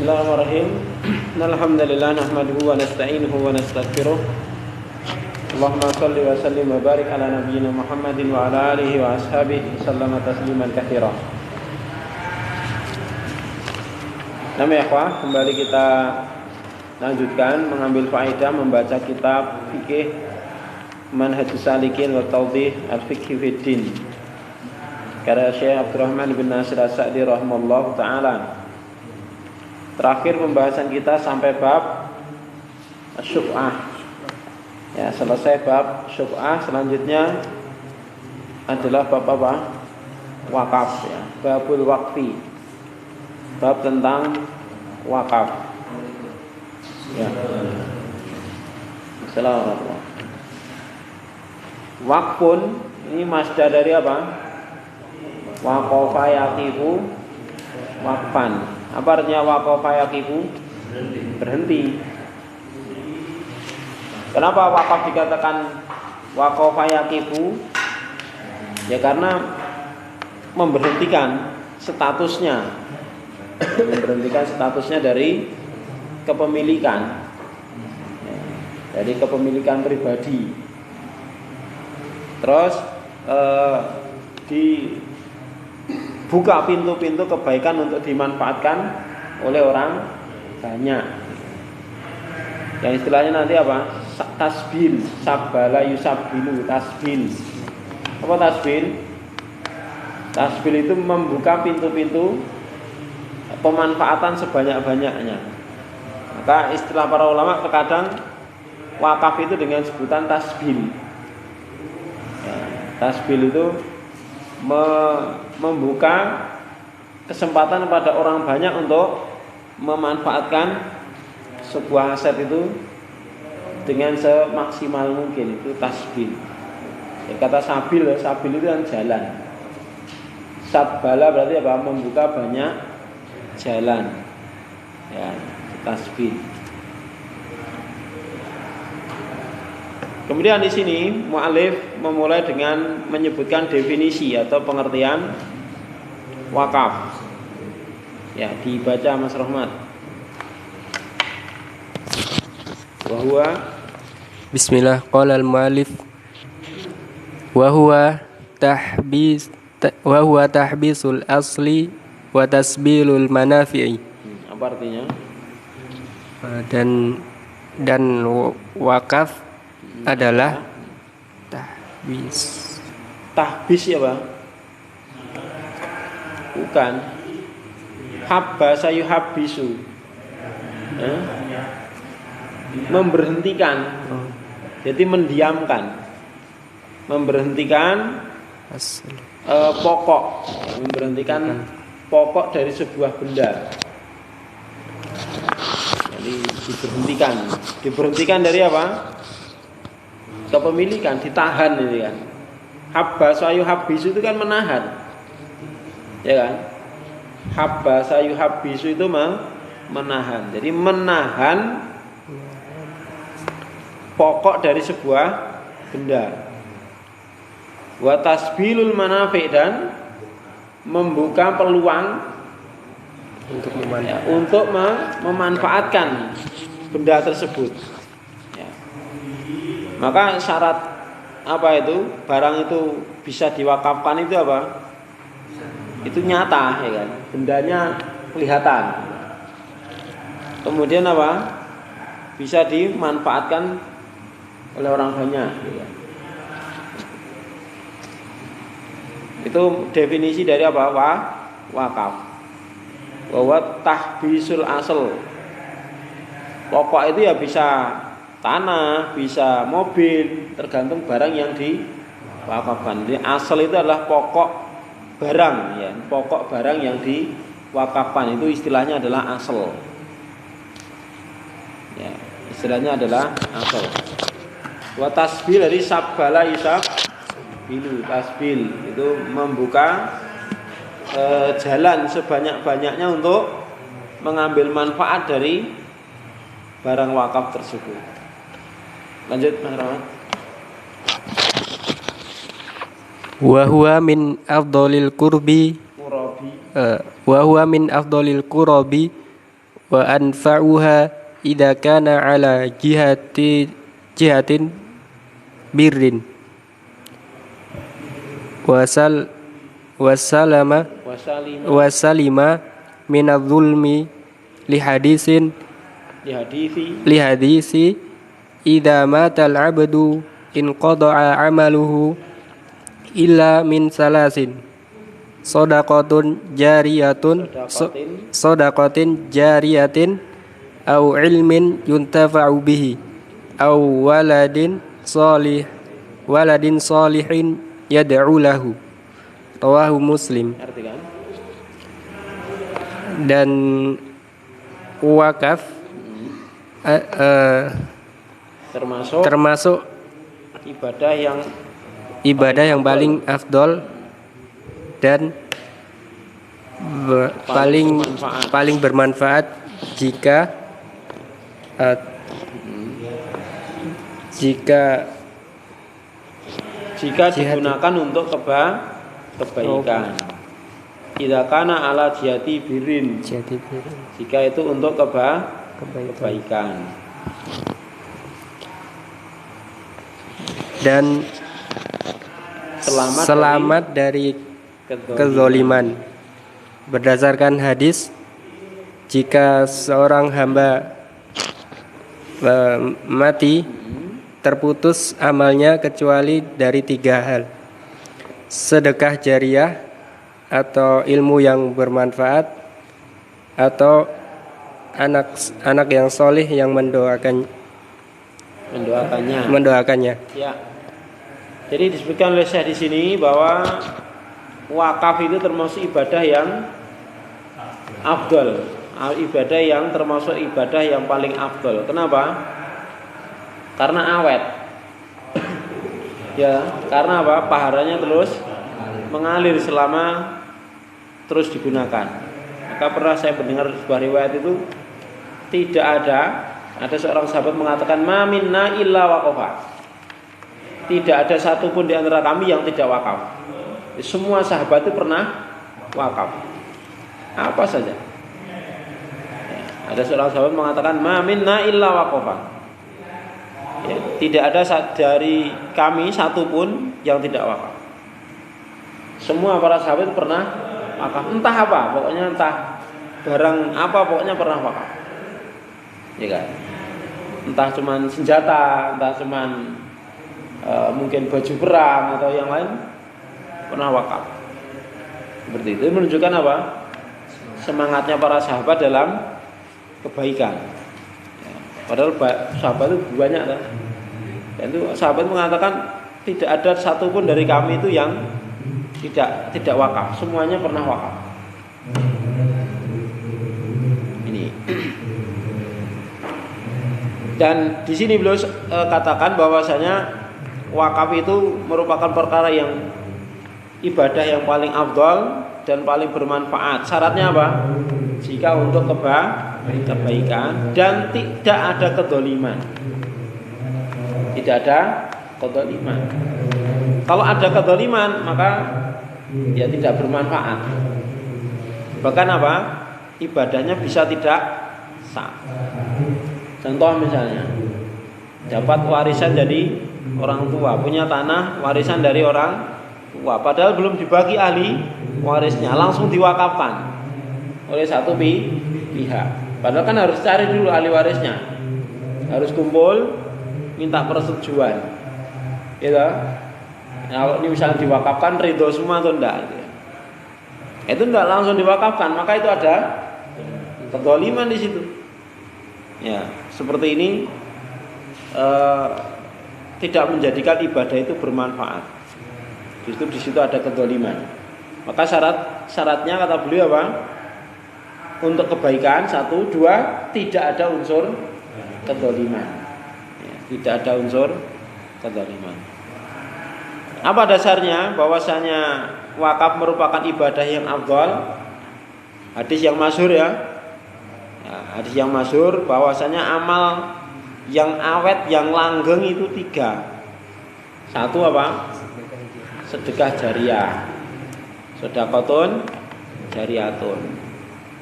Bismillahirrahmanirrahim. Alhamdulillah nahmaduhu wa nasta'inuhu wa nastaghfiruh. Allahumma shalli wa sallim wa barik ala nabiyyina Muhammadin wa ala alihi wa ashabihi sallama tasliman katsira. Nah, ya ikhwah, kembali kita lanjutkan mengambil faedah membaca kitab fikih Manhajus Salikin wa Tawdih al-Fiqh fiddin karya Syekh Abdurrahman bin Nasir As-Sa'di rahimahullah ta'ala. Terakhir pembahasan kita sampai bab syuf'ah. Ya, selesai bab syuf'ah, selanjutnya adalah bab apa? Wakaf, ya. Babul waqfi. Bab tentang wakaf. Ya. Assalamualaikum. Waqfun ini masdar dari apa? Waqafa yaqifu waqfan. Apa artinya waqafa yaqifu? Berhenti. Kenapa wakaf dikatakan waqafa yaqifu? Ya karena memberhentikan statusnya. Memberhentikan statusnya dari kepemilikan. Dari kepemilikan pribadi. Terus dibuka pintu-pintu kebaikan untuk dimanfaatkan oleh orang banyak. Yang istilahnya nanti apa? Tasbil, sabbala yusabbilu, tasbil. Apa tasbil? Tasbil itu membuka pintu-pintu pemanfaatan sebanyak-banyaknya. Maka istilah para ulama terkadang wakaf itu dengan sebutan tasbil. Ya, tasbil itu membuka kesempatan kepada orang banyak untuk memanfaatkan sebuah aset itu dengan semaksimal mungkin. Itu tasbil. Ya, kata sabil, sabil itu kan jalan. Sabbala berarti apa? Membuka banyak jalan. Ya, tasbil. Kemudian di sini mu'alif memulai dengan menyebutkan definisi atau pengertian wakaf. Ya, dibaca Mas Rahmat. Bismillah, qala al-mu'allif wa huwa tahbisul asli wa tasbilul manafi'i. Apa artinya? Dan wakaf adalah tahbis. Tahbis ya, Pak? Bukan. Habba sayuhabbisu. Memberhentikan. Jadi mendiamkan. Memberhentikan pokok. Memberhentikan pokok dari sebuah benda. Jadi diberhentikan. Diberhentikan dari apa? Kepemilikan, ditahan ini kan. Habba sayuhabbisu itu kan menahan. Ya kan? Habba sayuhabbisu itu menahan. Jadi menahan pokok dari sebuah benda. Wa tasbilul manafi' dan membuka peluang untuk memanfaatkan benda tersebut. Ya. Maka syarat apa itu? Barang itu bisa diwakafkan itu apa? Itu nyata, ya kan? Bendanya kelihatan. Kemudian apa? Bisa dimanfaatkan oleh orang banyak. Ya. Itu definisi dari apa? Wakaf. Bahwa tahbisul asal. Pokok itu ya bisa tanah, bisa mobil, tergantung barang yang diwakafkan. Jadi asal itu adalah pokok barang, ya. Pokok barang yang diwakafkan itu istilahnya adalah asal. Ya, istilahnya adalah asal. Wa tasbil dari sabbala yusabbilu, tasbil itu membuka jalan sebanyak-banyaknya untuk mengambil manfaat dari barang wakaf tersebut. Lanjut Mas Rahmat. Wa huwa min afdhalil qurbi wa huwa min afdhalil qurabi wa anfa'uha idza kana ala jihatin birrin wasalama wasalima minadh-dhulmi li hadisi idza matal abdu in qada'a amaluhu illa min salasin sadaqatin jariyatin au ilmin yuntafa'u bihi au waladin salihin yad'u lahu. Rawahu Muslim. Artikan. Dan wakaf termasuk ibadah yang paling afdol dan paling bermanfaat jika digunakan untuk kebaikan. Idza kana ala jihati birin. Jika itu untuk kebaikan. Dan selamat dari kezaliman. Berdasarkan hadis, jika seorang hamba mati, terputus amalnya kecuali dari 3 hal: sedekah jariyah atau ilmu yang bermanfaat, atau anak yang soleh yang mendoakannya. Ya. Jadi disebutkan oleh Syekh di sini bahwa wakaf itu termasuk ibadah yang afdal, ibadah yang termasuk ibadah yang paling afdal. Kenapa? Karena awet. Ya, karena apa? Pahalanya terus mengalir selama terus digunakan. Maka pernah saya mendengar sebuah riwayat itu, tidak ada seorang sahabat mengatakan ma minna illa waqafa. Tidak ada satupun di antara kami yang tidak wakaf. Semua sahabat itu pernah wakaf. Apa saja. Ya, ada seorang sahabat mengatakan ma minna illa waqafa. Ya, tidak ada dari kami satupun yang tidak wakaf. Semua para sahabat itu pernah wakaf. Entah apa, pokoknya entah barang apa, pokoknya pernah wakaf. Ya kan? Entah cuman senjata, entah cuman mungkin baju perang atau yang lain, pernah wakaf. Seperti itu menunjukkan apa? Semangatnya para sahabat dalam kebaikan. Ya, padahal sahabat itu banyak kan. Dan itu sahabat mengatakan tidak ada satupun dari kami itu yang tidak wakaf. Semuanya pernah wakaf. Ini. Dan di sini beliau katakan bahwasanya wakaf itu merupakan perkara yang ibadah yang paling afdal dan paling bermanfaat. Syaratnya apa? Jika untuk kebaikan dan tidak ada kedzaliman. Tidak ada kedzaliman. Kalau ada kedzaliman maka ya tidak bermanfaat. Bahkan apa? Ibadahnya bisa tidak sah. Contoh misalnya, dapat warisan dari orang tua, punya tanah warisan dari orang tua, padahal belum dibagi ahli warisnya, langsung diwakafkan oleh satu pihak. Padahal kan harus cari dulu ahli warisnya, harus kumpul, minta persetujuan, gitu. Kalau ini misalnya diwakafkan, ridho semua atau enggak? Itu enggak langsung diwakafkan, maka itu ada kezaliman di situ. Ya, seperti ini tidak menjadikan ibadah itu bermanfaat. Justru di situ ada kezaliman. Maka syaratnya kata beliau apa? Untuk kebaikan 1, 2 tidak ada unsur kezaliman. Ya, tidak ada unsur kezaliman. Apa dasarnya bahwasanya wakaf merupakan ibadah yang afdal? Hadis yang masyhur ya. Hadis yang masyhur bahwasanya amal yang awet, yang langgeng itu 3. 1 apa? Sedekah jariyah. Sedekahun jariyatun.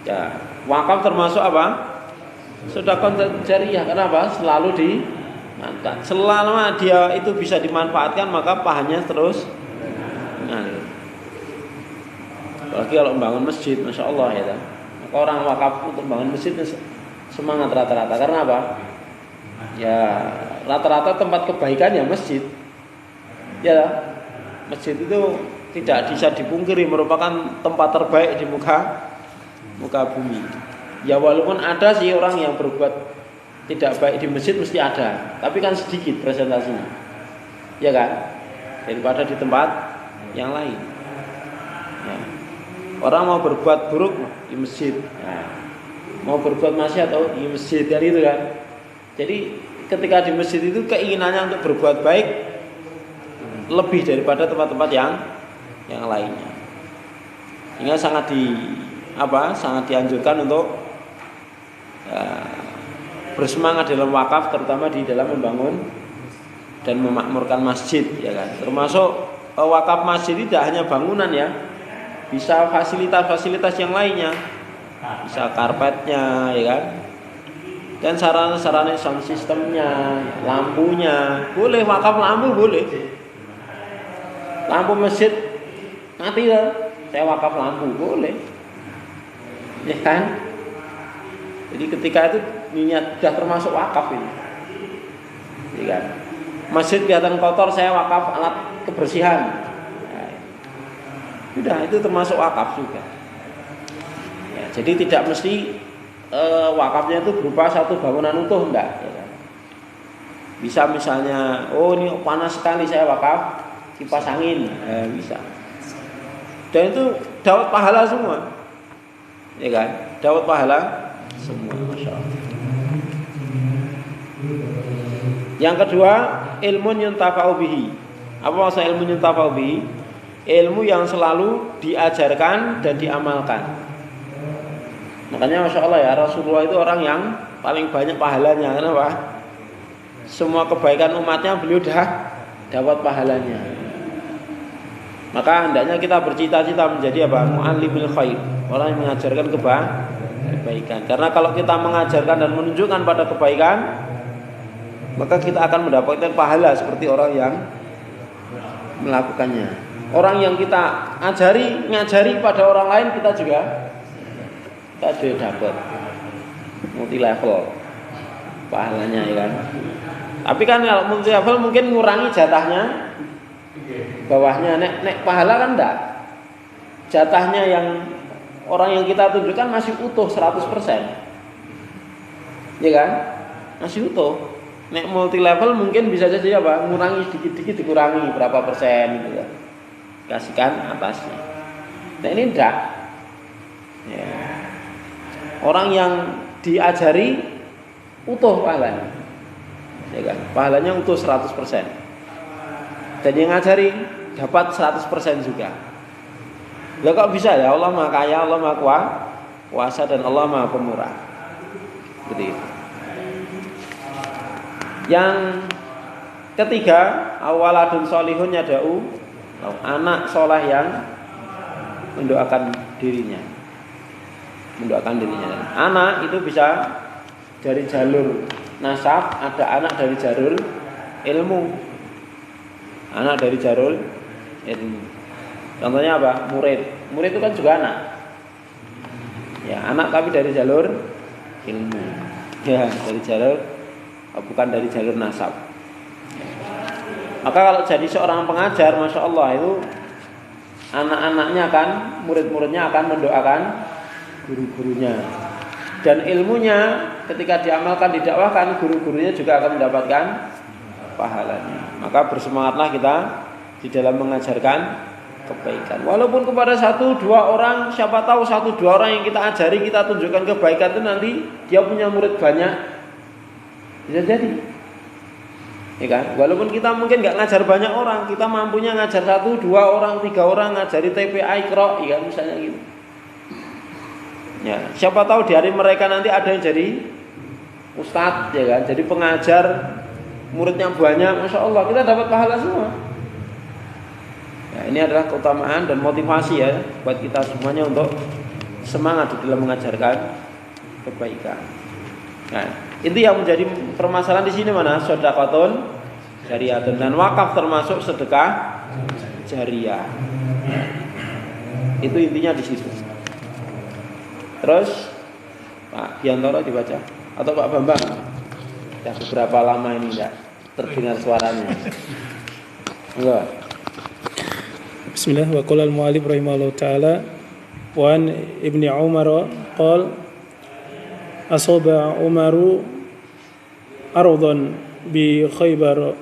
Ya, wakaf termasuk apa? sedekah jariyah. Kenapa? Selalu dimanfaatkan. Selama dia itu bisa dimanfaatkan, maka pahalanya terus ngalir. Apalagi kalau membangun masjid, masya Allah ya. Maka orang wakaf untuk membangun masjid semangat rata-rata. Karena apa? Ya rata-rata tempat kebaikan ya masjid. Ya, masjid itu tidak bisa dipungkiri merupakan tempat terbaik di muka bumi. Ya walaupun ada sih orang yang berbuat tidak baik di masjid mesti ada, tapi kan sedikit presentasinya, ya kan? Daripada di tempat yang lain. Ya. Orang mau berbuat buruk di masjid, ya. Mau berbuat maksiat di masjid, kan itu kan? Jadi ketika di masjid itu keinginannya untuk berbuat baik lebih daripada tempat-tempat yang lainnya. Sehingga sangat dianjurkan untuk bersemangat dalam wakaf, terutama di dalam membangun dan memakmurkan masjid, ya kan. Termasuk wakaf masjid tidak hanya bangunan ya, bisa fasilitas-fasilitas yang lainnya, bisa karpetnya, ya kan. Dan sarana-sarana sound sistemnya, lampunya, boleh wakaf lampu boleh. Lampu masjid mati lah, saya wakaf lampu boleh, ya kan? Jadi ketika itu niat sudah termasuk wakaf ini, ya kan? Masjid kelihatan kotor, saya wakaf alat kebersihan, sudah itu termasuk wakaf juga. Ya, jadi tidak mesti wakafnya itu berupa satu bangunan utuh, enggak. Ya kan? Bisa misalnya, oh ini panas sekali saya wakaf kipas angin, bisa. Dan itu dapat pahala semua, ya kan? Dapat pahala semua, masya Allah. Yang kedua, ilmu yuntafa'u bihi. Apa maksud ilmu yuntafa'u bihi? Ilmu yang selalu diajarkan dan diamalkan. Makanya masya Allah ya, Rasulullah itu orang yang paling banyak pahalanya. Kenapa? Semua kebaikan umatnya beliau dah dapat pahalanya. Maka hendaknya kita bercita-cita menjadi apa? Mu'allimil khair, orang yang mengajarkan kebaikan. Karena kalau kita mengajarkan dan menunjukkan pada kebaikan, maka kita akan mendapatkan pahala seperti orang yang melakukannya. Orang yang kita ngajari pada orang lain, kita juga dapat multi level pahalanya, ya kan. Tapi kan kalau multi level mungkin ngurangi jatahnya bawahnya, nek pahala kan enggak. Jatahnya yang orang yang kita tunjukkan masih utuh 100%. Ya kan? Masih utuh. Nek multi level mungkin bisa saja apa? Ngurangi sedikit-sedikit, dikurangi berapa persen gitu ya. Kasihkan atasnya. Nah ini enggak. Ya. Orang yang diajari utuh pahalanya. Ya kan? Pahalanya utuh 100%. Dan yang ngajari dapat 100% juga. Lah kok bisa ya? Allah Maha Kaya, Allah Maha Kuasa, dan Allah Maha Pemurah. Seperti itu. Yang ketiga, awaladun solihun yada'u, anak soleh yang mendoakan dirinya. Anak itu bisa dari jalur nasab, ada anak dari jalur ilmu. Anak dari jalur ilmu. Contohnya apa? Murid itu kan juga anak. Ya, anak tapi dari jalur ilmu. Ya, dari jalur, bukan dari jalur nasab. Maka kalau jadi seorang pengajar, masya Allah itu anak-anaknya kan, murid-muridnya akan mendoakan guru-gurunya. Dan ilmunya ketika diamalkan, didakwahkan, guru-gurunya juga akan mendapatkan pahalanya. Maka bersemangatlah kita di dalam mengajarkan kebaikan. Walaupun kepada 1-2 orang, siapa tahu 1-2 orang yang kita ajari, kita tunjukkan kebaikan itu nanti dia punya murid banyak. Bisa jadi. Ya kan? Walaupun kita mungkin nggak ngajar banyak orang, kita mampunya ngajar 1-2 orang, 3 orang, ngajari TPA, Iqra, ya kan, misalnya gitu. Ya, siapa tahu di hari mereka nanti ada yang jadi ustadz, ya kan, jadi pengajar, muridnya banyak, masya Allah, kita dapat pahala semua. Ya, ini adalah keutamaan dan motivasi ya buat kita semuanya untuk semangat di dalam mengajarkan kebaikan. Nah, itu yang menjadi permasalahan di sini mana? Sedekahun jariyatun, dan wakaf termasuk sedekah jariyah. Itu intinya di situ. Terus Pak Biantoro dibaca atau Pak Bambang? Ya beberapa lama ini enggak terdengar suaranya. Enggak. Bismillah wa qala al-mu'allif rahimahullah ta'ala wa an Ibni Umar qala asaba Umaru ardan bi Khaybar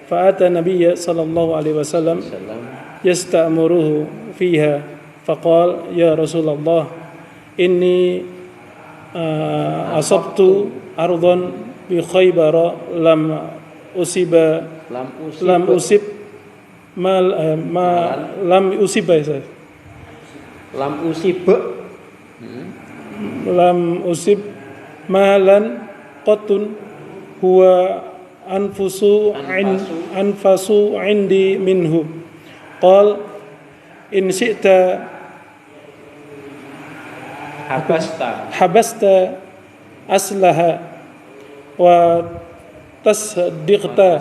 fa ata Nabiy sallallahu alaihi wasallam yasta'muruhu fiha faqala ya Rasulullah inni asabtu ardan bi Khaybar lam usib malan qatun huwa anfasu indi minhu qal in syi'ta habasta aslaha wa tasaddaqta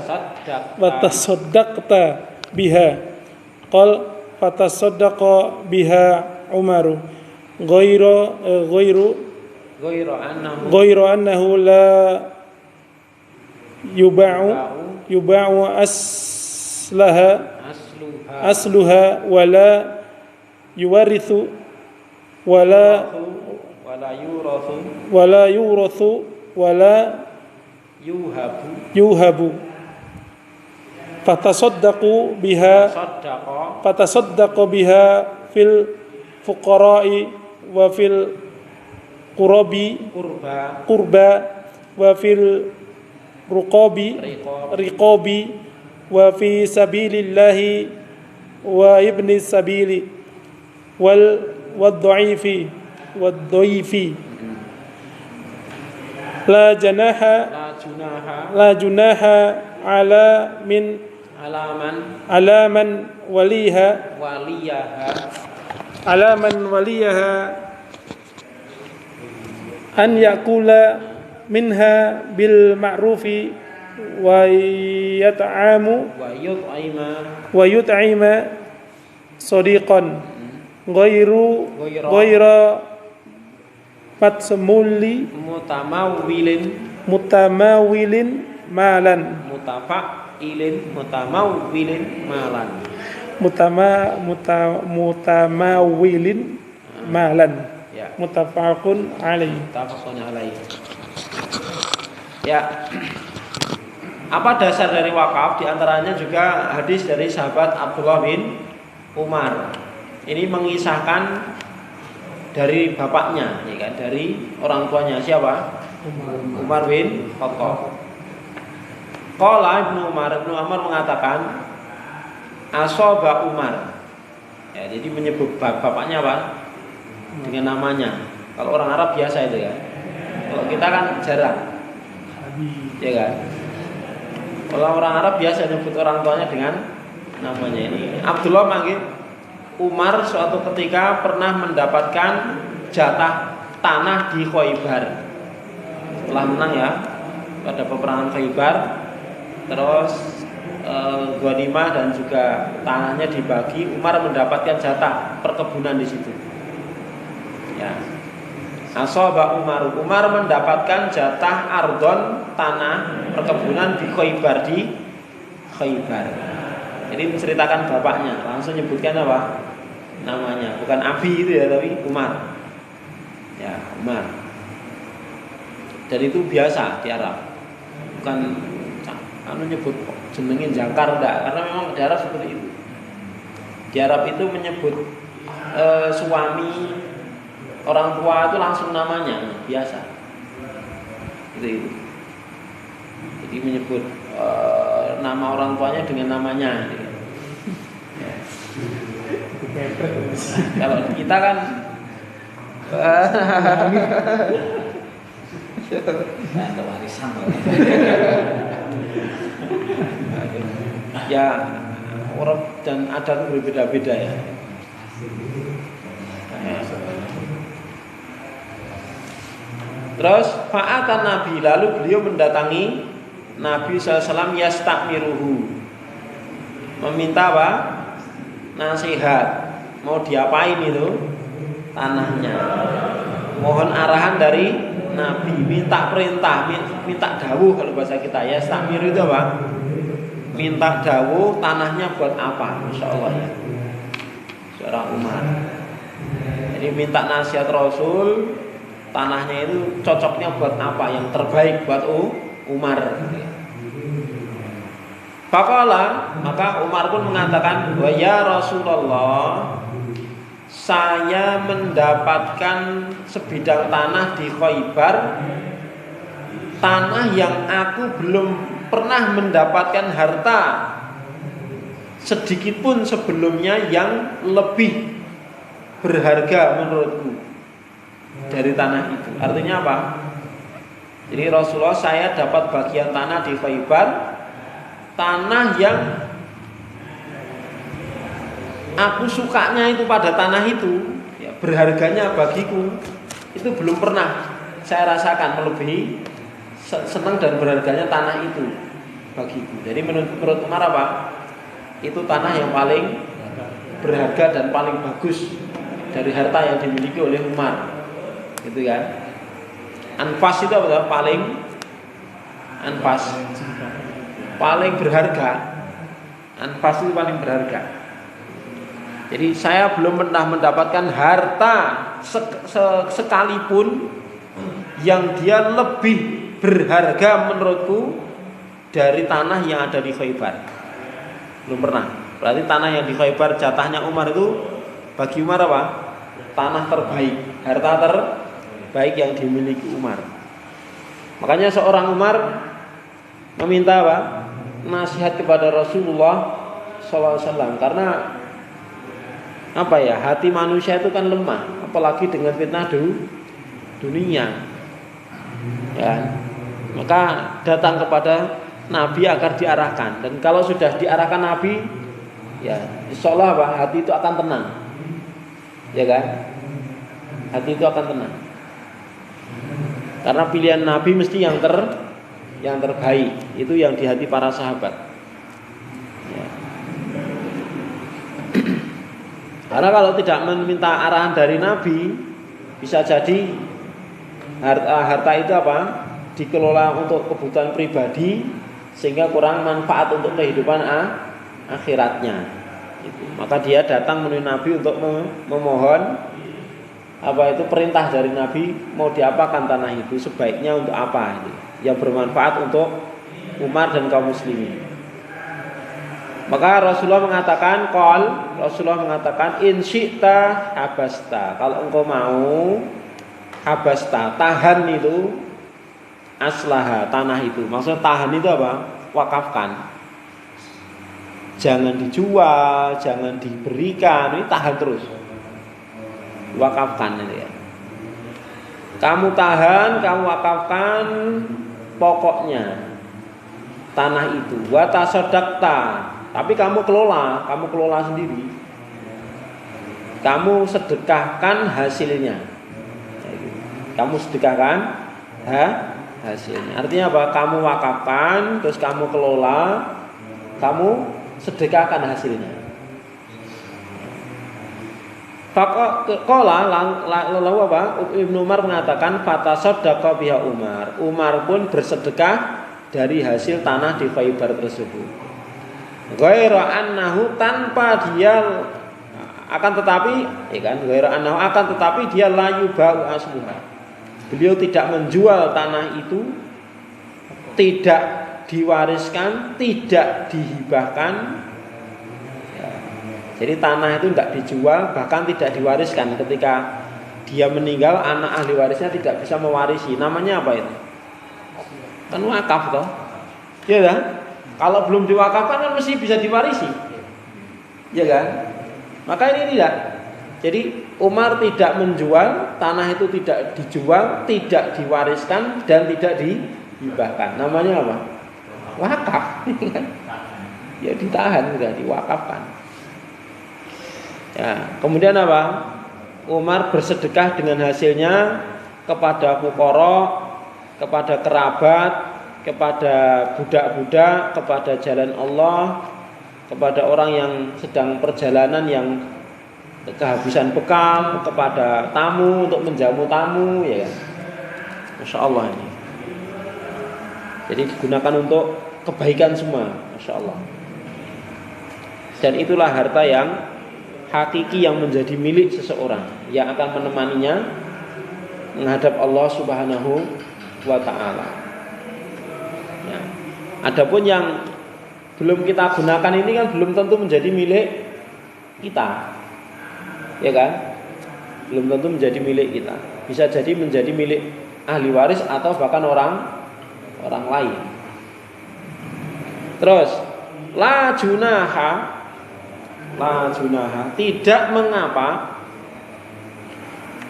biha qal fatasaddaqa biha Umaru ghairu annahu la yuba'u asluha wala yuwarithu wala yurathu wala yuhabu fatasaddaqu biha fil fuqara'i wa fil qurba wa fil riqabi wa fi sabilillahi wa ibni sabili wal dha'ifi la junaha ala man waliyaha an yakula minha bil ma'rufi wa yut'ima sadiqan ghaira matsamuli mutamawilin malan mutafaqun alaihi. Ya. Apa dasar dari wakaf? Di antaranya juga hadis dari sahabat Abdullah bin Umar. Ini mengisahkan dari bapaknya, ya kan? Dari orang tuanya siapa? Umar bin Khattab. Qala Ibnu Umar mengatakan asaba Umar. Ya, jadi menyebut bapaknya apa? Dengan namanya. Kalau orang Arab biasa itu ya. Kalau kita kan jarang. Ya kan? Kalau orang Arab biasa nyebut orang tuanya dengan namanya. Ini Abdullah manggil Umar suatu ketika pernah mendapatkan jatah tanah di Khaybar. Setelah menang ya pada peperangan Khaybar, terus ghanimah dan juga tanahnya dibagi, Umar mendapatkan jatah perkebunan di situ. Ya. Asaba Umar mendapatkan jatah ardon tanah perkebunan di Khaybar Jadi menceritakan bapaknya, langsung nyebutkan apa? Namanya, bukan Abi itu ya, tapi Umar. Ya, Umar. Dan itu biasa di Arab. Bukan nyebut jenengin jangkar enggak, karena memang di Arab seperti itu. Di Arab itu menyebut suami orang tua itu langsung namanya, biasa. Itu. Jadi menyebut nama orang tuanya dengan namanya. Gitu. Ya. Kalau kita kan ada warisan. Ya, orang dan adat berbeda-beda ya. Terus fa'atan Nabi, lalu beliau mendatangi Nabi SAW yastakmiruhu, meminta apa? Nasihat, mau diapain itu tanahnya. Mohon arahan dari Nabi, minta perintah, minta dawuh kalau bahasa kita. Yastakmiru itu apa? Minta dawuh tanahnya buat apa? Masya Allah ya, seorang Umar. Jadi minta nasihat Rasul, tanahnya itu cocoknya buat apa, yang terbaik buat Umar. Faqala, maka Umar pun mengatakan, wa ya Rasulullah, saya mendapatkan sebidang tanah di Khaybar, tanah yang aku belum pernah mendapatkan harta sedikit pun sebelumnya yang lebih berharga menurutku dari tanah itu. Artinya apa? Jadi Rasulullah, saya dapat bagian tanah di Khaybar, tanah yang aku sukanya itu pada tanah itu, ya, berharganya bagiku itu belum pernah saya rasakan melebihi senang dan berharganya tanah itu bagiku. Jadi menurut Umar apa? Itu tanah yang paling berharga dan paling bagus dari harta yang dimiliki oleh Umar, gitu kan? Anfas itu apa? Paling berharga. Anfas itu paling berharga. Jadi saya belum pernah mendapatkan harta sekalipun yang dia lebih berharga menurutku dari tanah yang ada di Khaybar. Belum pernah. Berarti tanah yang di Khaybar jatahnya Umar itu bagi Umar apa? Tanah terbaik, harta terbaik yang dimiliki Umar. Makanya seorang Umar meminta apa? Nasihat kepada Rasulullah SAW, karena apa ya, hati manusia itu kan lemah, apalagi dengan fitnah dunia, ya. Maka datang kepada Nabi agar diarahkan, dan kalau sudah diarahkan Nabi, ya insya Allah apa? Hati itu akan tenang, ya kan? Hati itu akan tenang, karena pilihan Nabi mesti yang terbaik, itu yang di hati para sahabat. Ya. Karena kalau tidak meminta arahan dari Nabi, bisa jadi harta itu apa? Dikelola untuk kebutuhan pribadi, sehingga kurang manfaat untuk kehidupan akhiratnya. Maka dia datang menemui Nabi untuk memohon apa itu perintah dari Nabi, mau diapakan tanah itu, sebaiknya untuk apa itu, yang bermanfaat untuk Umar dan kaum muslimin. Maka Rasulullah mengatakan in syi'ta habasta, kalau engkau mau habasta, tahan itu aslaha, tanah itu. Maksudnya tahan itu apa? Wakafkan. Jangan dijual, jangan diberikan, ini tahan terus. Wakafkan itu ya. Kamu tahan, kamu wakafkan pokoknya tanah itu. Wa tasaddaqta, tapi kamu kelola sendiri. Kamu sedekahkan hasilnya. Kamu sedekahkan hasilnya. Artinya apa? Kamu wakafkan, terus kamu kelola, kamu sedekahkan hasilnya. Faqala lalu apa? Ibnu Umar mengatakan fatasaddaqa biha Umar. Umar pun bersedekah dari hasil tanah di Khaybar tersebut. Ghairu annahu, tanpa dia akan tetapi, ya kan? Ghairu annahu, akan tetapi dia la yubau asluha. Beliau tidak menjual tanah itu, tidak diwariskan, tidak dihibahkan. Ya. Jadi tanah itu tidak dijual, bahkan tidak diwariskan. Ketika dia meninggal, anak ahli warisnya tidak bisa mewarisi. Namanya apa itu? Kan wakaf toh. Ya kan? Kalau belum diwakafkan kan mesti bisa diwarisi. Ya kan? Maka ini tidak. Jadi Umar tidak menjual, tanah itu tidak dijual, tidak diwariskan, dan tidak dihibahkan. Namanya apa? Wakaf. Ya ditahan, sudah diwakafkan. Ya, kemudian apa? Umar bersedekah dengan hasilnya, kepada fuqara, kepada kerabat, kepada budak-budak, kepada jalan Allah, kepada orang yang sedang perjalanan yang kehabisan bekal, kepada tamu untuk menjamu tamu, ya kan? Masya Allah ini. Jadi digunakan untuk kebaikan semua, Masya Allah. Dan itulah harta yang hakiki yang menjadi milik seseorang, yang akan menemaninya menghadap Allah Subhanahu wa Ta'ala. Ya. Adapun yang belum kita gunakan ini kan belum tentu menjadi milik kita, ya kan? Belum tentu menjadi milik kita. Bisa jadi menjadi milik ahli waris atau bahkan orang lain. Terus la junaha, tidak mengapa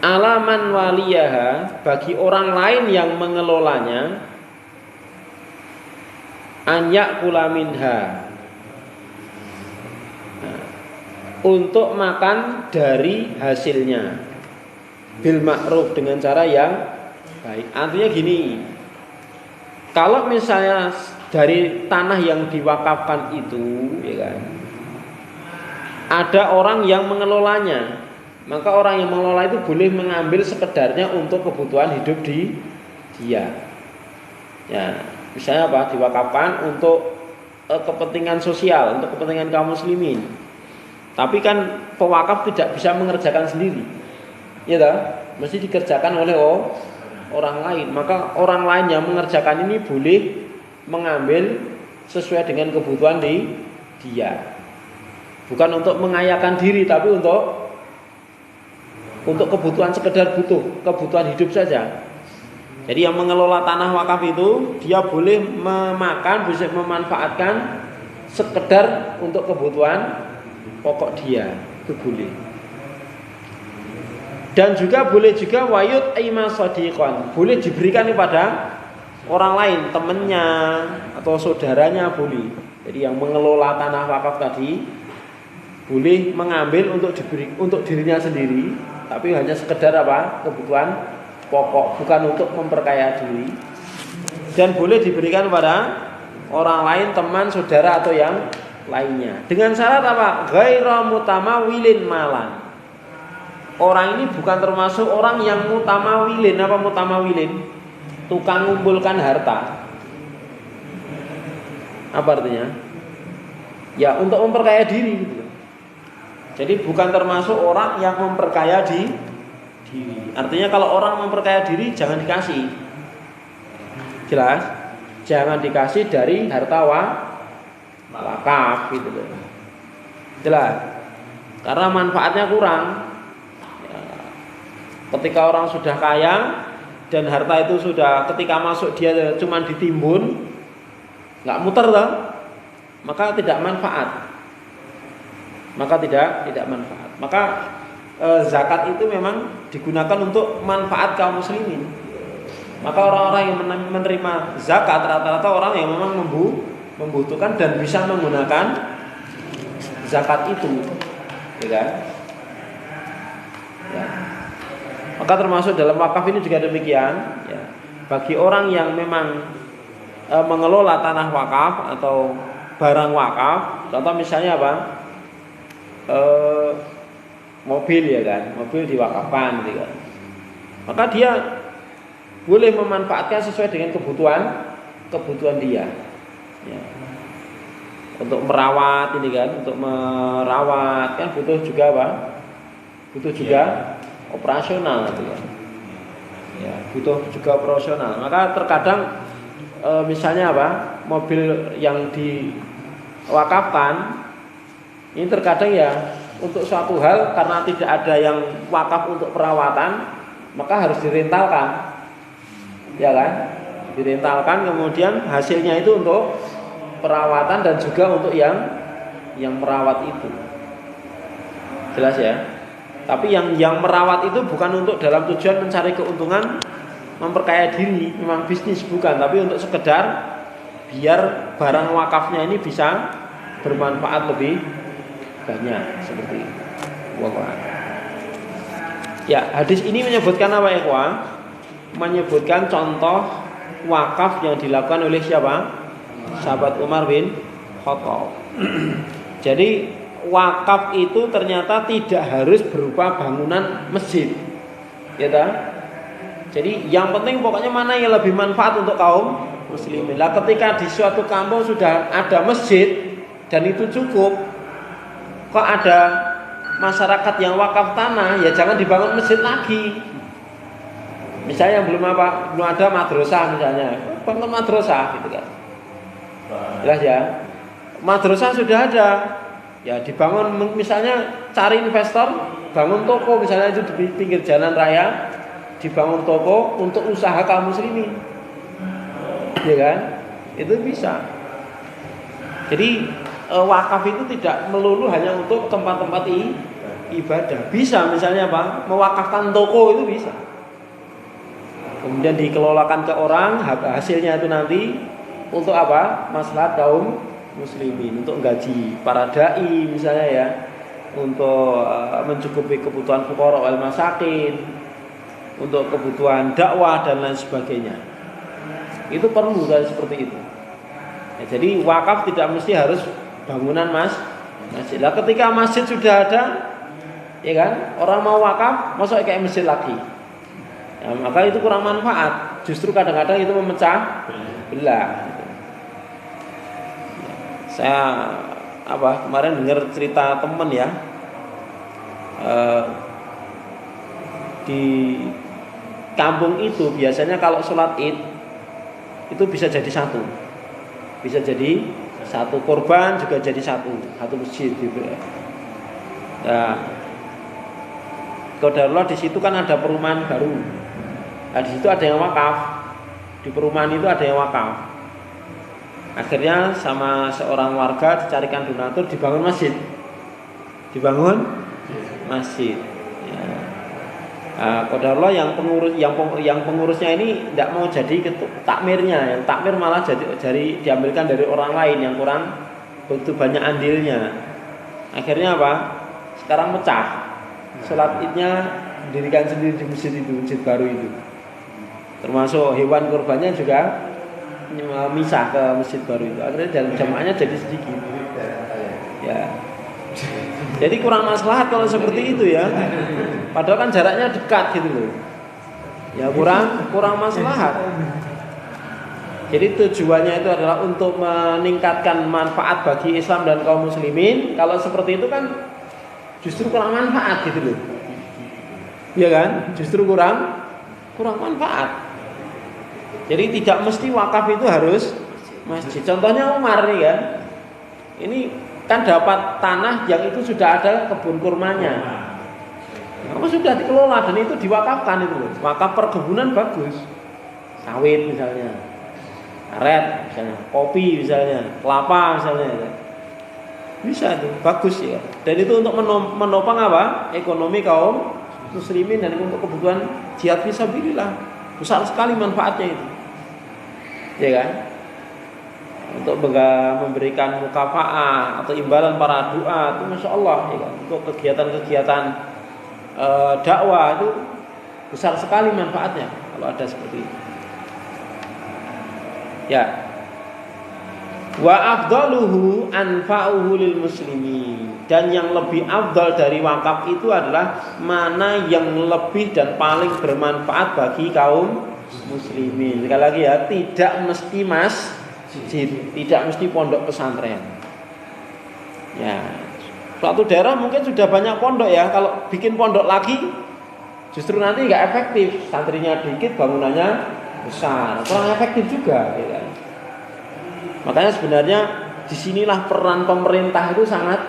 alaman waliyaha, bagi orang lain yang mengelolanya, anyak kula minha, untuk makan dari hasilnya, bil ma'ruf, dengan cara yang baik. Artinya gini, kalau misalnya dari tanah yang diwakafkan itu, ya kan, ada orang yang mengelolanya, maka orang yang mengelola itu boleh mengambil sekedarnya untuk kebutuhan hidup dia. Ya, misalnya apa? Diwakafkan untuk kepentingan sosial, untuk kepentingan kaum muslimin. Tapi kan pewakaf tidak bisa mengerjakan sendiri, ya toh? Mesti dikerjakan oleh orang lain. Maka orang lain yang mengerjakan ini boleh mengambil sesuai dengan kebutuhan dia. Bukan untuk mengayakan diri, tapi untuk kebutuhan sekedar kebutuhan hidup saja. Jadi yang mengelola tanah wakaf itu dia boleh memakan, bisa memanfaatkan sekedar untuk kebutuhan pokok dia, itu boleh. Dan juga boleh juga wayut ima sadiqan, boleh diberikan kepada orang lain, temannya atau saudaranya boleh. Jadi yang mengelola tanah wakaf tadi boleh mengambil untuk dirinya sendiri, tapi hanya sekedar apa? Kebutuhan pokok, bukan untuk memperkaya diri. Dan boleh diberikan pada orang lain, teman, saudara atau yang lainnya. Dengan syarat apa? Ghairu mutamawilin malan. Orang ini bukan termasuk orang yang mutamawilin. Apa mutamawilin? Tukang ngumpulkan harta. Apa artinya? Ya, untuk memperkaya diri gitu. Jadi bukan termasuk orang yang memperkaya diri. Artinya kalau orang memperkaya diri jangan dikasih. Jelas? Jangan dikasih dari harta wakaf gitu loh. Jelas? Karena manfaatnya kurang. Ya, ketika orang sudah kaya dan harta itu sudah ketika masuk dia cuma ditimbun, nggak muter toh, maka tidak manfaat. Maka tidak manfaat. Maka zakat itu memang digunakan untuk manfaat kaum muslimin. Maka orang-orang yang menerima zakat rata-rata orang yang memang membutuhkan dan bisa menggunakan zakat itu, ya kan? Ya. Maka termasuk dalam wakaf ini juga demikian. Ya. Bagi orang yang memang mengelola tanah wakaf atau barang wakaf, contoh misalnya apa? Mobil, ya kan, mobil diwakafkan gitu kan. Maka dia boleh memanfaatkan sesuai dengan kebutuhan dia, ya. Untuk merawat ini kan, untuk merawat kan butuh juga apa? Butuh juga operasional gitu kan. Ya, butuh juga operasional. Maka terkadang misalnya apa? Mobil yang diwakafkan ini terkadang ya untuk suatu hal karena tidak ada yang wakaf untuk perawatan, maka harus direntalkan, ya kan? Direntalkan, kemudian hasilnya itu untuk perawatan dan juga untuk yang merawat itu. Jelas ya? Tapi yang merawat itu bukan untuk dalam tujuan mencari keuntungan, memperkaya diri, memang bisnis bukan, tapi untuk sekedar biar barang wakafnya ini bisa bermanfaat lebih banyak, seperti itu. Ya, hadis ini menyebutkan apa, ikhwan? menyebutkan contoh wakaf yang dilakukan oleh siapa? Sahabat Umar bin Khattab. Jadi wakaf itu ternyata tidak harus berupa bangunan masjid, ya tak? Jadi yang penting pokoknya mana yang lebih manfaat untuk kaum muslimin. Lah ketika di suatu kampung sudah ada masjid dan itu cukup, kok ada masyarakat yang wakaf tanah, ya jangan dibangun masjid lagi. Misalnya belum ada madrasah misalnya, bangun madrasah gitu kan. Jelas ya. Madrasah sudah ada, ya dibangun misalnya cari investor, bangun toko misalnya itu di pinggir jalan raya, dibangun toko untuk usaha kaum muslimin, ya kan? Itu bisa. Jadi wakaf itu tidak melulu hanya untuk tempat-tempat ibadah. Bisa misalnya apa? Mewakafkan toko itu bisa. Kemudian dikelolakan ke orang, hasilnya itu nanti untuk apa? Maslahat kaum muslimin, untuk gaji para dai misalnya ya, untuk mencukupi kebutuhan fuqara wal masakin, untuk kebutuhan dakwah dan lain sebagainya. Itu perlu seperti itu. Ya, jadi wakaf tidak mesti harus bangunan masjid. Lah ketika masjid sudah ada, ya kan, orang mau wakaf, masuk kayak masjid lagi. Ya, maka itu kurang manfaat. Justru kadang-kadang itu memecah belah. Saya kemarin dengar cerita teman ya, di kampung itu biasanya kalau sholat id itu bisa jadi satu korban juga jadi satu masjid gitu ya. Nah, qadarullah di situ kan ada perumahan baru. Nah, di situ ada yang wakaf. Di perumahan itu ada yang wakaf. Akhirnya sama seorang warga dicarikan donatur, dibangun masjid. Ya. Qadarullah yang pengurusnya ini tidak mau jadi takmirnya. Yang takmir malah jadi diambilkan dari orang lain yang kurang begitu banyak andilnya. Akhirnya apa? Sekarang pecah. Salat idnya didirikan sendiri di masjid baru itu. Termasuk hewan kurbannya juga misah ke masjid baru itu. Akhirnya jamaahnya jadi sedikit. Ya. Jadi kurang maslahat kalau seperti itu ya. Padahal kan jaraknya dekat gitu loh. Ya kurang maslahat. Jadi tujuannya itu adalah untuk meningkatkan manfaat bagi Islam dan kaum muslimin. Kalau seperti itu kan justru kurang manfaat gitu loh. Iya kan? Justru kurang manfaat. Jadi tidak mesti wakaf itu harus masjid. Contohnya Umar nih kan. Ini kan dapat tanah yang itu sudah ada kebun kurmanya. Kamu sudah dikelola dan itu diwakafkan itu loh. Wakaf perkebunan bagus. Sawit misalnya. Karet misalnya, kopi misalnya, kelapa misalnya. Bisa itu, bagus ya. Dan itu untuk menopang apa? Ekonomi kaum muslimin dan untuk kebutuhan jihad fisabilillah. Besar sekali manfaatnya itu. Ya kan? Untuk memberikan mukafaah atau imbalan para doa itu Masya Allah ya kan? Untuk kegiatan-kegiatan dakwah itu besar sekali manfaatnya kalau ada seperti itu. Ya. Wa afdaluhu anfa'uhu lil muslimin. Dan yang lebih afdal dari wakaf itu adalah mana yang lebih dan paling bermanfaat bagi kaum muslimin. Sekali lagi ya, tidak mesti masjid, tidak mesti pondok pesantren. Ya, suatu daerah mungkin sudah banyak pondok ya. Kalau bikin pondok lagi, justru nanti nggak efektif. Santrinya dikit, bangunannya besar, kurang efektif juga. Ya kan? Makanya sebenarnya disinilah peran pemerintah itu sangat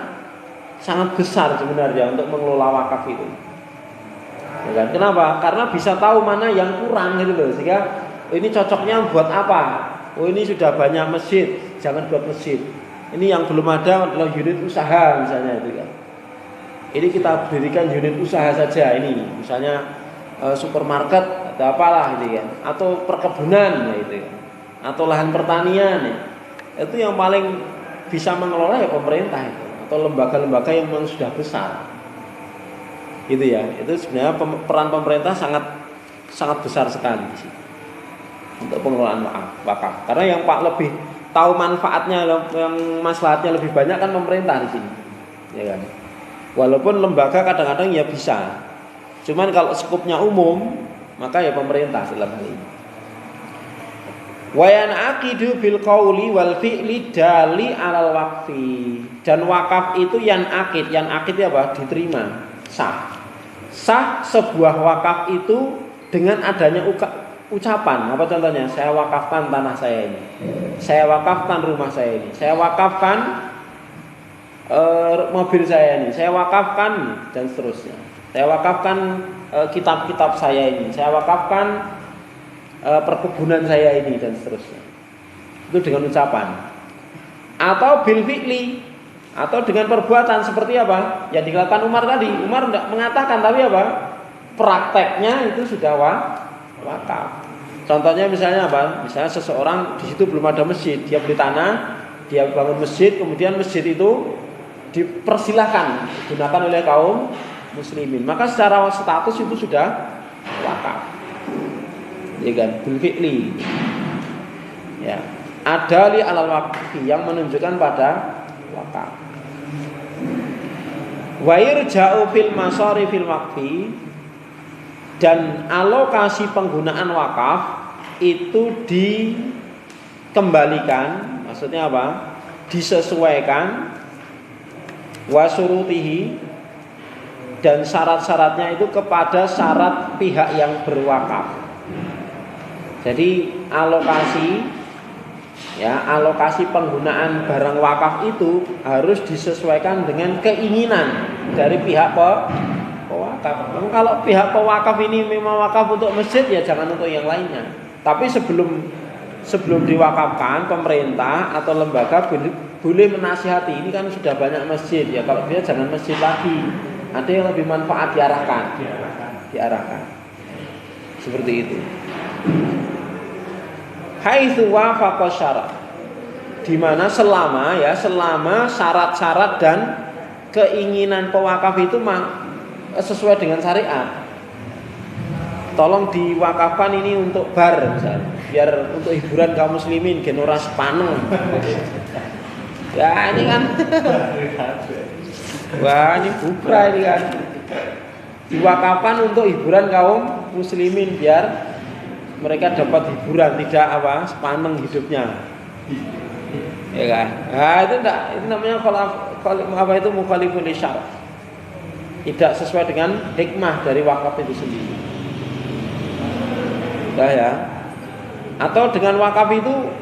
besar sebenarnya untuk mengelola wakaf itu. Ya kan? Kenapa? Karena bisa tahu mana yang kurang gitu loh. Sehingga ini cocoknya buat apa? Oh ini sudah banyak masjid, jangan buat masjid. Ini yang belum ada adalah unit usaha misalnya itu kan. Ini kita berikan unit usaha saja ini, misalnya supermarket atau apalah gitu kan, atau perkebunan ya itu kan. Atau lahan pertanian ya. Itu yang paling bisa mengelola ya pemerintah itu, atau lembaga-lembaga yang memang sudah besar. Gitu ya. Itu sebenarnya peran pemerintah sangat sangat besar sekali di sini untuk pengelolaan wakaf. Karena yang Pak lebih tahu manfaatnya, yang maslahatnya lebih banyak kan pemerintah di sini, ya kan. Walaupun lembaga kadang-kadang ya bisa, cuman kalau skupnya umum maka ya pemerintah dalam hal ini. Wa yanaqidu bil qauli wal fi'li dali alal waqfi. Dan wakaf itu yanaqid itu apa? Diterima, sah. Sah sebuah wakaf itu dengan adanya ucapan. Apa contohnya? Saya wakafkan tanah saya ini. Saya wakafkan rumah saya ini. Saya wakafkan mobil saya ini. Saya wakafkan dan seterusnya. Saya wakafkan kitab-kitab saya ini. Saya wakafkan perkebunan saya ini dan seterusnya. Itu dengan ucapan. Atau bil fi'li, atau dengan perbuatan seperti apa? Yang dilakukan Umar tadi. Umar tidak mengatakan, tapi apa? Prakteknya itu sudah wakaf. Contohnya misalnya apa? Misalnya seseorang di situ belum ada masjid, dia beli tanah, dia bangun masjid, kemudian masjid itu dipersilahkan digunakan oleh kaum muslimin. Maka secara status itu sudah wakaf. Ya kan, bil fi'li. Ya, adali alal waqfi yang menunjukkan pada wakaf. Wa irja'u fil masarifil waqfi, dan alokasi penggunaan wakaf itu dikembalikan, maksudnya apa? Disesuaikan wa surutihi, dan syarat-syaratnya itu kepada syarat pihak yang berwakaf. Jadi alokasi penggunaan barang wakaf itu harus disesuaikan dengan keinginan dari pihak pewakaf. Kalau pihak pewakaf ini memang wakaf untuk masjid, ya jangan untuk yang lainnya. Tapi sebelum diwakafkan, pemerintah atau lembaga boleh menasihati, ini kan sudah banyak masjid ya, kalau dia jangan masjid lagi, ada yang lebih manfaat, diarahkan. Seperti itu. Haitsu wafaqa syarat, di mana selama syarat-syarat dan keinginan pewakaf itu sesuai dengan syariat. Tolong diwakafkan ini untuk bar misalnya, biar untuk hiburan kaum muslimin genora sepaneng. Ya ini kan wah ini buka ini kan, diwakafkan untuk hiburan kaum muslimin biar mereka dapat hiburan, tidak sepaneng hidupnya, ya kan? Nah, itu namanya mukhalifun lisyara', tidak sesuai dengan hikmah dari wakaf itu sendiri. Ya. Atau dengan wakaf itu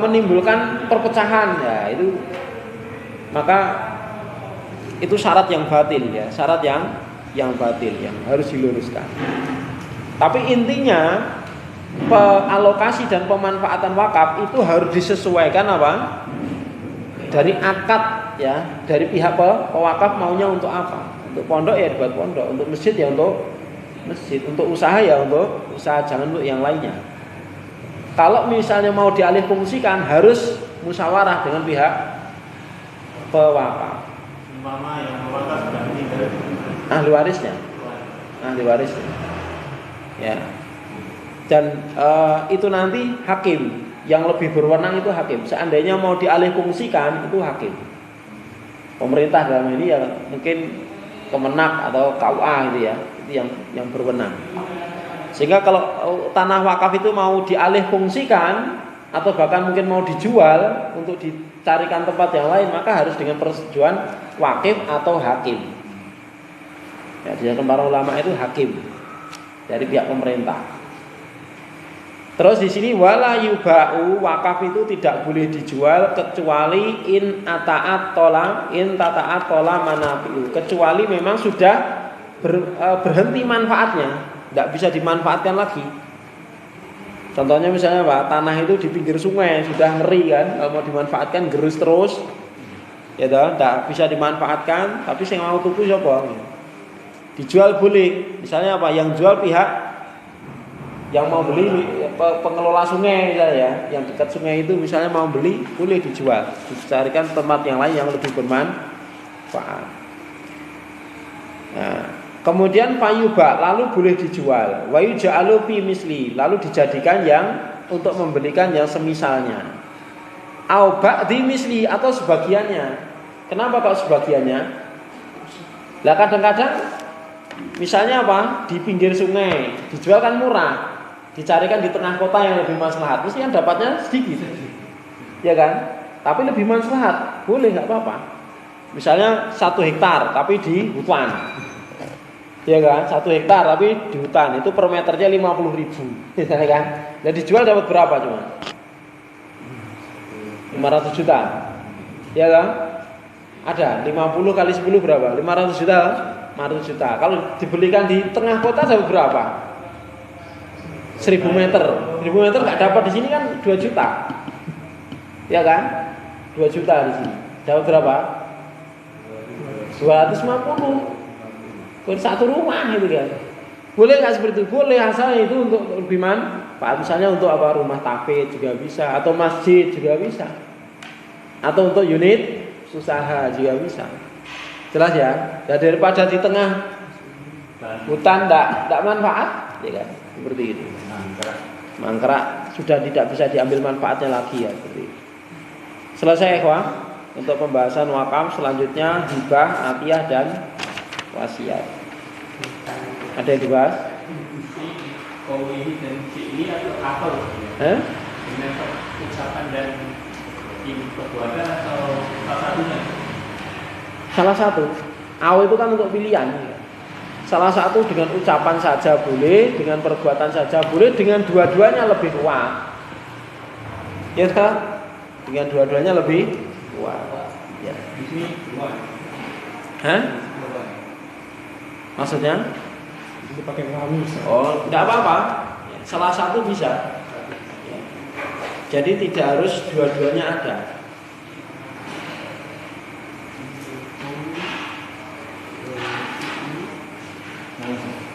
menimbulkan perpecahan, ya itu, maka itu syarat yang batil ya, syarat yang batil yang harus diluruskan. Tapi intinya alokasi dan pemanfaatan wakaf itu harus disesuaikan dari akad ya, dari pihak pewakaf maunya untuk apa. Untuk pondok ya dibuat pondok, untuk masjid ya untuk masjid, untuk usaha ya untuk usaha, jangan untuk yang lainnya. Kalau misalnya mau dialih fungsikan harus musyawarah dengan pihak pewakaf. Umpama yang mewakaf sudah meninggal. Ahli warisnya. Ya. Dan itu nanti hakim yang lebih berwenang, itu hakim. Seandainya mau dialih fungsikan itu hakim. Pemerintah dalam ini ya mungkin Kemenak atau KUA gitu ya, itu yang berwenang. Sehingga kalau tanah wakaf itu mau dialih fungsikan atau bahkan mungkin mau dijual untuk dicarikan tempat yang lain, maka harus dengan persetujuan wakif atau hakim. Ya, di para ulama itu hakim dari pihak pemerintah. Terus di sini wala yuba'u, wakaf itu tidak boleh dijual kecuali in tata'at tola manafi'u, kecuali memang sudah berhenti manfaatnya, tidak bisa dimanfaatkan lagi. Contohnya misalnya tanah itu di pinggir sungai sudah ngeri kan, kalau mau dimanfaatkan gerus terus, ya toh, tidak bisa dimanfaatkan. Tapi yang mau tuku siapa? Dijual boleh. Misalnya yang jual pihak yang mau beli, pengelola sungai misalnya ya, yang dekat sungai itu misalnya mau beli, boleh dijual, dicarikan tempat yang lain yang lebih bermanfaat. Nah, Kemudian fayuba lalu boleh dijual. Wa yuj'alu fi misli lalu dijadikan yang untuk membelikan yang semisalnya. Au ba'di misli atau sebagiannya. Kenapa kok sebagiannya? Lah kadang-kadang misalnya apa? Di pinggir sungai dijual kan murah. Dicarikan di tengah kota yang lebih maslahat. Mesti kan dapatnya sedikit. Ya kan? Tapi lebih maslahat. Boleh enggak apa-apa. Misalnya 1 hektar tapi di hutan. Ya kan, 1 hektar tapi di hutan itu per meternya 50.000, misalnya kan. Dan dijual dapat berapa cuma? 500 juta. Ya kan? Ada 50 kali 10 berapa? 500 juta. 500 juta. Kalau dibelikan di tengah kota dapat berapa? 1000 meter. 1000 meter nggak dapat di sini kan 2 juta. Ya kan? 2 juta di sini. Dapat berapa? 250. Satu rumah gitu kan. Boleh nggak seperti itu? Boleh, asal itu untuk lebih manfaat. Misalnya untuk apa? Rumah tahfidz juga bisa, atau masjid juga bisa, atau untuk unit usaha juga bisa. Jelas ya? Ya daripada di tengah hutan tidak manfaat, ya kan? Seperti itu. Mangkrak sudah tidak bisa diambil manfaatnya lagi ya. Seperti itu. Selesai ya, untuk pembahasan wakaf. Selanjutnya hibah, atiyah dan wasiat. Ada yang dibahas? Kaulihi dan fi'li atau apa? Dengan ucapan dan perbuatan atau salah satunya? Salah satu. Aw itu kan untuk pilihan. Salah satu dengan ucapan saja boleh, dengan perbuatan saja boleh, dengan dua-duanya lebih kuat. Ya kan? Dengan dua-duanya lebih kuat. Ya. Di sini dua. Maksudnya? Itu pakai wangi. Oh, tidak apa-apa. Salah satu bisa. Jadi tidak harus dua-duanya ada.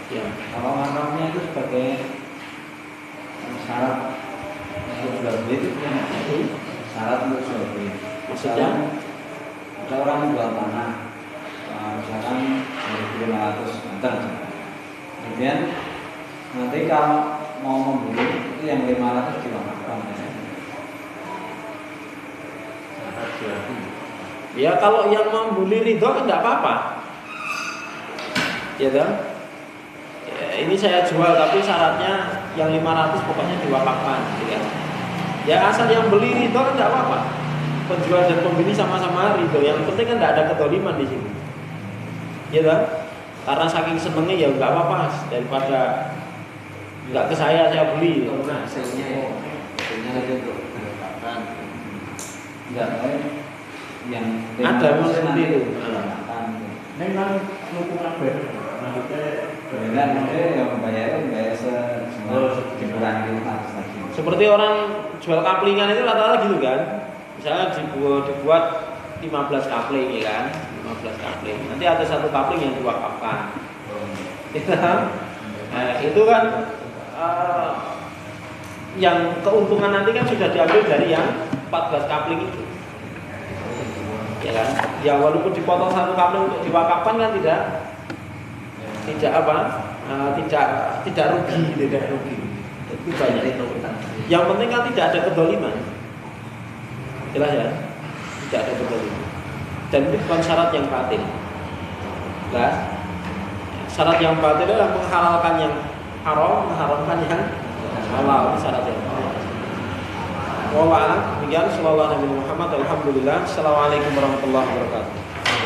Ya. Kalau makamnya itu sebagai syarat untuk jual beli itu syarat untuk jual beli. Maksudnya? Ada orang jual tanah, misalkan 2.500 meter. Kemudian nanti kalau mau membeli itu yang 500 diwakafkan. Ya kalau yang membeli ridho kan tidak apa-apa. Ya kan? Ya, ini saya jual tapi syaratnya yang 500 pokoknya diwakafkan, ya. Ya asal yang beli ridho kan tidak apa-apa. Penjual dan pembeli sama-sama ridho. Yang penting kan tidak ada kedoliman di sini. Ya kan? Karena saking senengnya ya nggak apa-apa daripada nggak ke saya beli. Hasilnya ya, hasilnya aja untuk diwakafkan. Enggak, yang ada memang seperti itu. Memang lingkungan maksudnya benar, yang bayar dikurangi 500 lagi. Seperti orang jual kaplingan itu rata-rata gitu kan. Misalnya dibuat 15 kapling ya kan, 15 kapling. Nanti ada 1 kapling yang diwakafkan. Nah, itu kan yang keuntungan nanti kan sudah diambil dari yang 14 kapling itu. Ya kan? Ya walaupun dipotong 1 kapling untuk diwakafkan kan tidak rugi. Itu banyak. Yang penting kan tidak ada kedoliman. Jelas ya? Tidak ada kedoliman. Dan itu bukan syarat yang batil. Jelas? Syarat yang batil adalah menghalalkan yang haram, mengharamkan yang halal. Itu syarat yang batil. Wallahu a'lam. Demikian sallallahu alaihi wasallam. Alhamdulillah. Assalamualaikum warahmatullahi wabarakatuh.